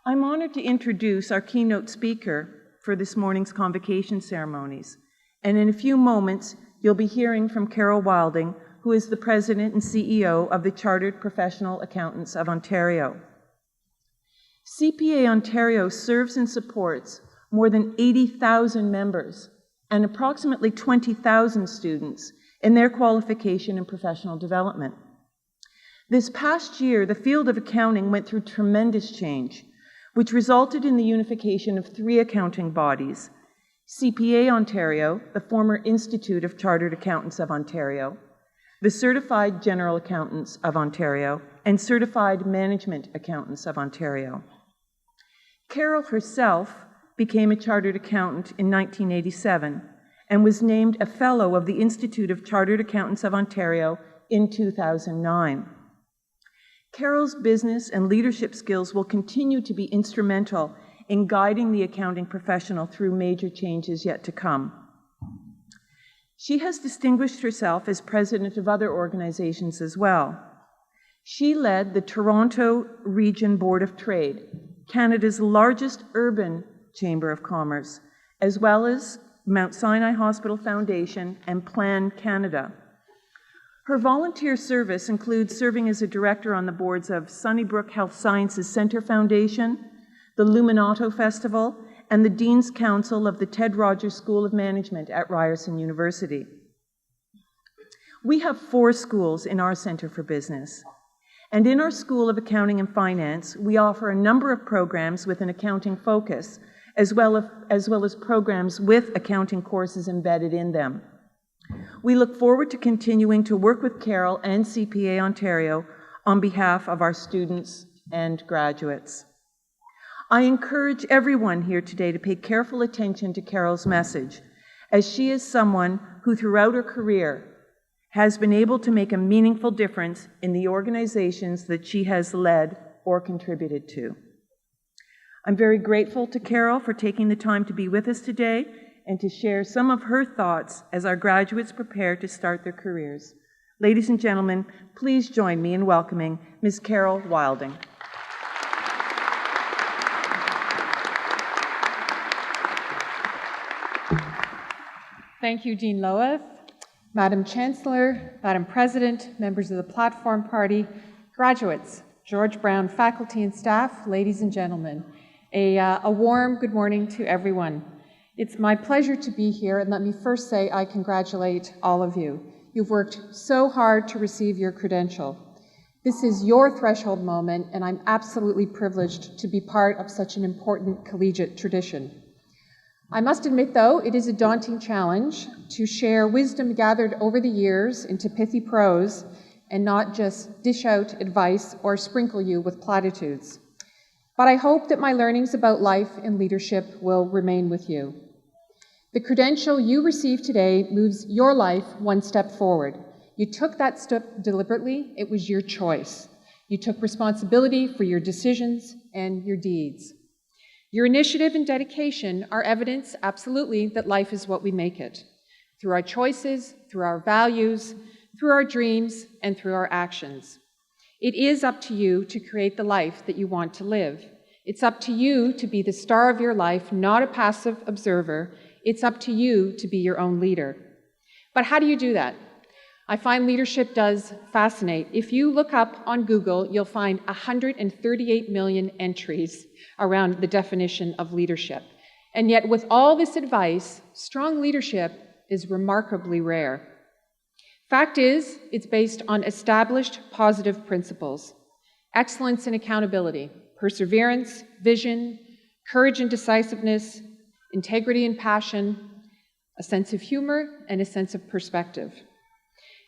I'm honored to introduce our keynote speaker for this morning's convocation ceremonies. And in a few moments, you'll be hearing from Carol Wilding, who is the President and CEO of the Chartered Professional Accountants of Ontario. CPA Ontario serves and supports more than 80,000 members and approximately 20,000 students in their qualification and professional development. This past year, the field of accounting went through tremendous change, which resulted in the unification of 3 accounting bodies: CPA Ontario, the former Institute of Chartered Accountants of Ontario, the Certified General Accountants of Ontario, and Certified Management Accountants of Ontario. Carol herself became a chartered accountant in 1987 and was named a Fellow of the Institute of Chartered Accountants of Ontario in 2009. Carol's business and leadership skills will continue to be instrumental in guiding the accounting professional through major changes yet to come. She has distinguished herself as president of other organizations as well. She led the Toronto Region Board of Trade, Canada's largest urban chamber of commerce, as well as Mount Sinai Hospital Foundation and Plan Canada. Her volunteer service includes serving as a director on the boards of Sunnybrook Health Sciences Centre Foundation, the Luminato Festival, and the Dean's Council of the Ted Rogers School of Management at Ryerson University. We have 4 schools in our Centre for Business. And in our School of Accounting and Finance, we offer a number of programs with an accounting focus, as well as programs with accounting courses embedded in them. We look forward to continuing to work with Carol and CPA Ontario on behalf of our students and graduates. I encourage everyone here today to pay careful attention to Carol's message, as she is someone who throughout her career has been able to make a meaningful difference in the organizations that she has led or contributed to. I'm very grateful to Carol for taking the time to be with us today and to share some of her thoughts as our graduates prepare to start their careers. Ladies and gentlemen, please join me in welcoming Ms. Carol Wilding. Thank you, Dean Loeth. Madam Chancellor, Madam President, members of the Platform Party, graduates, George Brown faculty and staff, ladies and gentlemen, a warm good morning to everyone. It's my pleasure to be here, and let me first say I congratulate all of you. You've worked so hard to receive your credential. This is your threshold moment, and I'm absolutely privileged to be part of such an important collegiate tradition. I must admit, though, it is a daunting challenge to share wisdom gathered over the years into pithy prose and not just dish out advice or sprinkle you with platitudes. But I hope that my learnings about life and leadership will remain with you. The credential you receive today moves your life one step forward. You took that step deliberately. It was your choice. You took responsibility for your decisions and your deeds. Your initiative and dedication are evidence, absolutely, that life is what we make it. Through our choices, through our values, through our dreams, and through our actions. It is up to you to create the life that you want to live. It's up to you to be the star of your life, not a passive observer. It's up to you to be your own leader. But how do you do that? I find leadership does fascinate. If you look up on Google, you'll find 138 million entries around the definition of leadership. And yet, with all this advice, strong leadership is remarkably rare. Fact is, it's based on established positive principles: excellence and accountability, perseverance, vision, courage and decisiveness, integrity and passion, a sense of humor, and a sense of perspective.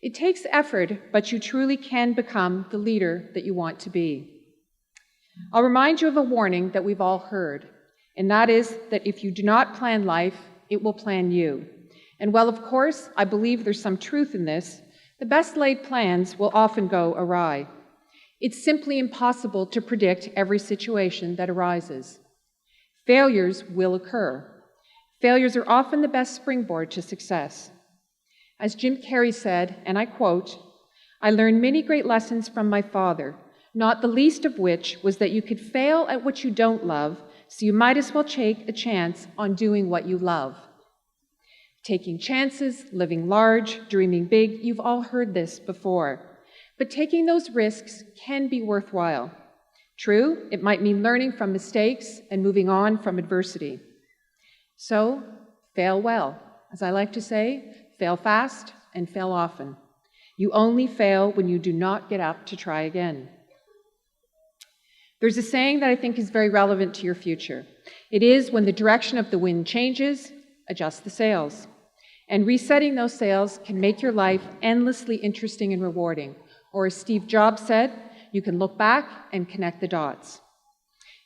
It takes effort, but you truly can become the leader that you want to be. I'll remind you of a warning that we've all heard, and that is that if you do not plan life, it will plan you. And while, of course, I believe there's some truth in this, the best laid plans will often go awry. It's simply impossible to predict every situation that arises. Failures will occur. Failures are often the best springboard to success. As Jim Carrey said, and I quote, "I learned many great lessons from my father, not the least of which was that you could fail at what you don't love, so you might as well take a chance on doing what you love. Taking chances, living large, dreaming big, you've all heard this before. But taking those risks can be worthwhile. True, it might mean learning from mistakes and moving on from adversity. So, fail well. As I like to say, fail fast and fail often. You only fail when you do not get up to try again. There's a saying that I think is very relevant to your future. It is, when the direction of the wind changes, adjust the sails. And resetting those sails can make your life endlessly interesting and rewarding. Or as Steve Jobs said, you can look back and connect the dots.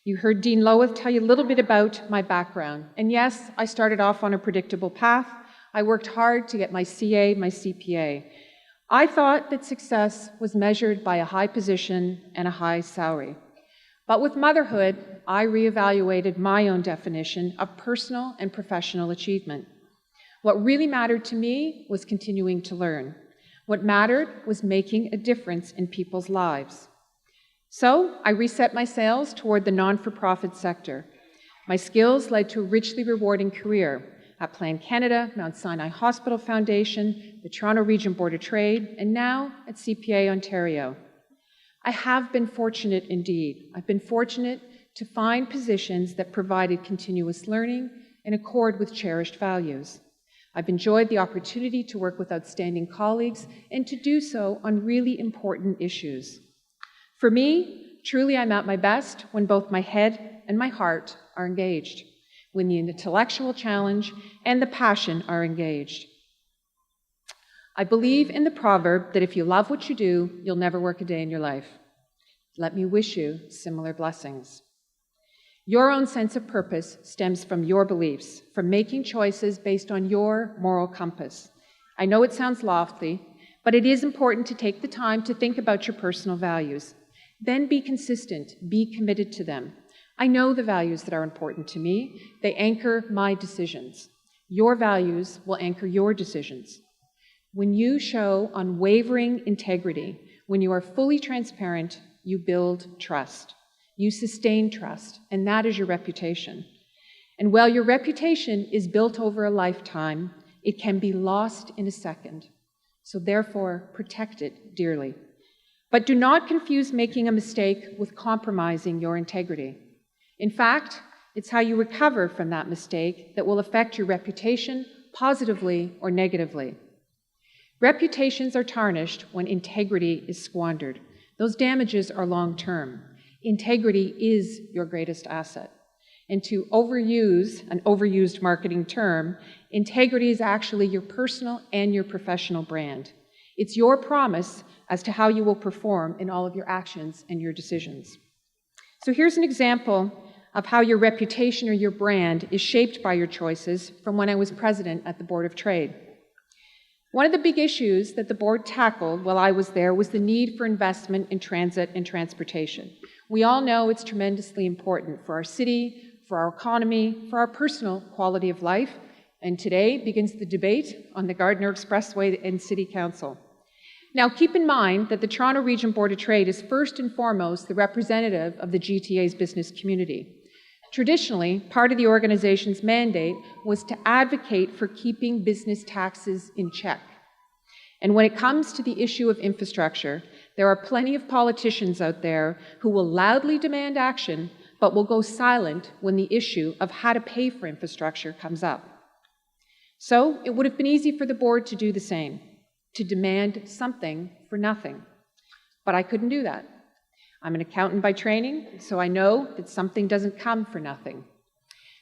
You heard Dean Loweth tell you a little bit about my background. And yes, I started off on a predictable path. I worked hard to get my CA, my CPA. I thought that success was measured by a high position and a high salary. But with motherhood, I reevaluated my own definition of personal and professional achievement. What really mattered to me was continuing to learn. What mattered was making a difference in people's lives. So I reset my sails toward the non-for-profit sector. My skills led to a richly rewarding career at Plan Canada, Mount Sinai Hospital Foundation, the Toronto Region Board of Trade, and now at CPA Ontario. I have been fortunate indeed. I've been fortunate to find positions that provided continuous learning in accord with cherished values. I've enjoyed the opportunity to work with outstanding colleagues and to do so on really important issues. For me, truly I'm at my best when both my head and my heart are engaged, when the intellectual challenge and the passion are engaged. I believe in the proverb that if you love what you do, you'll never work a day in your life. Let me wish you similar blessings. Your own sense of purpose stems from your beliefs, from making choices based on your moral compass. I know it sounds lofty, but it is important to take the time to think about your personal values. Then be consistent, be committed to them. I know the values that are important to me. They anchor my decisions. Your values will anchor your decisions. When you show unwavering integrity, when you are fully transparent, you build trust. You sustain trust, and that is your reputation. And while your reputation is built over a lifetime, it can be lost in a second. So therefore, protect it dearly. But do not confuse making a mistake with compromising your integrity. In fact, it's how you recover from that mistake that will affect your reputation positively or negatively. Reputations are tarnished when integrity is squandered. Those damages are long-term. Integrity is your greatest asset. And to overuse an overused marketing term, integrity is actually your personal and your professional brand. It's your promise as to how you will perform in all of your actions and your decisions. So here's an example of how your reputation or your brand is shaped by your choices from when I was president at the Board of Trade. One of the big issues that the board tackled while I was there was the need for investment in transit and transportation. We all know it's tremendously important for our city, for our economy, for our personal quality of life, and today begins the debate on the Gardiner Expressway in City Council. Now, keep in mind that the Toronto Region Board of Trade is first and foremost the representative of the GTA's business community. Traditionally, part of the organization's mandate was to advocate for keeping business taxes in check. And when it comes to the issue of infrastructure, there are plenty of politicians out there who will loudly demand action, but will go silent when the issue of how to pay for infrastructure comes up. So it would have been easy for the board to do the same, to demand something for nothing. But I couldn't do that. I'm an accountant by training, so I know that something doesn't come for nothing.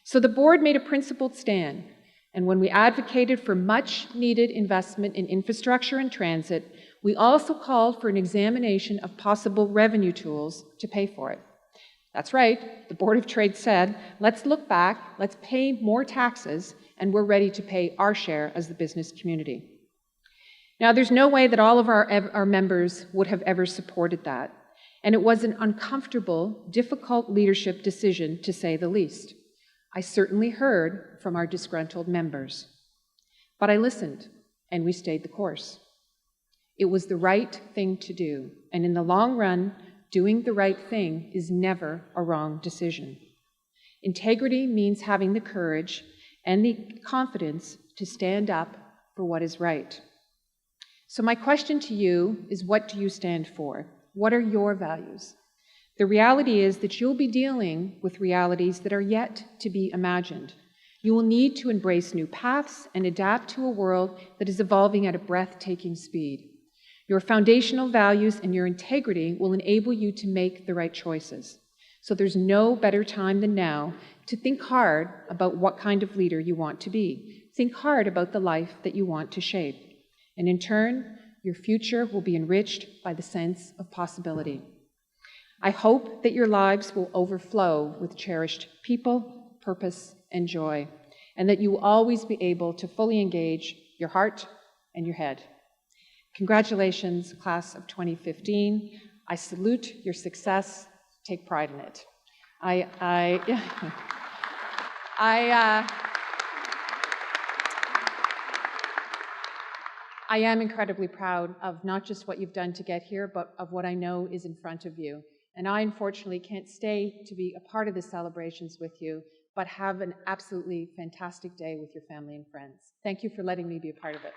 So the board made a principled stand, and when we advocated for much-needed investment in infrastructure and transit, we also called for an examination of possible revenue tools to pay for it. That's right, the Board of Trade said, let's look back, let's pay more taxes, and we're ready to pay our share as the business community. Now, there's no way that all of our members would have ever supported that. And it was an uncomfortable, difficult leadership decision, to say the least. I certainly heard from our disgruntled members. But I listened, and we stayed the course. It was the right thing to do, and in the long run, doing the right thing is never a wrong decision. Integrity means having the courage and the confidence to stand up for what is right. So my question to you is, what do you stand for? What are your values? The reality is that you'll be dealing with realities that are yet to be imagined. You will need to embrace new paths and adapt to a world that is evolving at a breathtaking speed. Your foundational values and your integrity will enable you to make the right choices. So there's no better time than now to think hard about what kind of leader you want to be. Think hard about the life that you want to shape. And in turn, your future will be enriched by the sense of possibility. I hope that your lives will overflow with cherished people, purpose, and joy, and that you will always be able to fully engage your heart and your head. Congratulations, class of 2015. I salute your success. Take pride in it. I am incredibly proud of not just what you've done to get here, but of what I know is in front of you. And I, unfortunately, can't stay to be a part of the celebrations with you, but have an absolutely fantastic day with your family and friends. Thank you for letting me be a part of it.